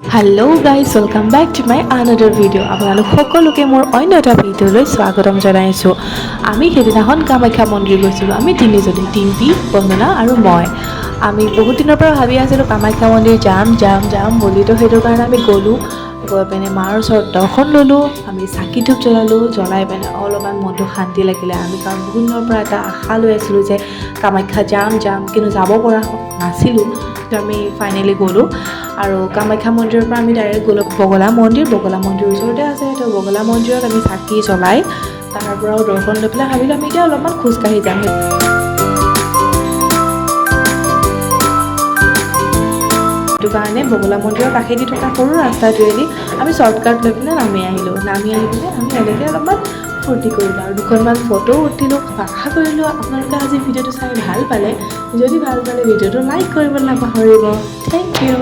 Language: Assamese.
Hello guys, welcome back to my another video. আপোনালোক সকলোকে মোৰ অন্য এটা ভিডিঅ'লৈ স্বাগতম জনাইছোঁ। আমি সেইদিনাখন কামাখ্যা মন্দিৰ গৈছিলোঁ। আমি তিনিজনী, টিম্পি, বন্দনা আৰু মই। আমি বহুত দিনৰ পৰা ভাবি আছিলোঁ কামাখ্যা মন্দিৰ যাম বুলি, তো সেইটো কাৰণে আমি গ'লোঁ। গৈ পিনে মাৰ ওচৰত দৰ্শন ল'লোঁ। আমি চাকি ধূপ জ্বলালোঁ। জ্বলাই পিনে অলপমান মনটো শান্তি লাগিলে। আমি কাৰণ বহুত দিনৰ পৰা এটা আশা লৈ আছিলোঁ যে কামাখ্যা যাম, কিন্তু যাব পৰা নাছিলোঁ। তো আমি ফাইনেলি গ'লোঁ। আৰু কামাখ্যা মন্দিৰৰ পৰা আমি ডাইৰেক্ট গ'লোঁ বগলা মন্দিৰ ওচৰতে আছে। তো বগলা মন্দিৰত আমি চাকি জ্বলাই তাৰ পৰাও দৰ্শন লৈ পেলাই ভাবিলোঁ আমি এতিয়া অলপমান খোজকাঢ়ি যাম। সেইটো কাৰণে বগলা মন্দিৰৰ কাষেদি থকা সৰু ৰাস্তাটোৱেদি আমি শ্বৰ্টকাট লৈ পেলাই নামি আহি পিনে আমি এনেকৈ অলপমান ফূৰ্তি কৰিলোঁ আৰু দুখনমান ফটো উঠিলোঁ। আশা কৰিলোঁ আপোনালোকে আজি ভিডিঅ'টো চাই ভাল পালে। যদি ভাল পালে ভিডিঅ'টো লাইক কৰিবলৈ নাপাহৰিব। Thank U.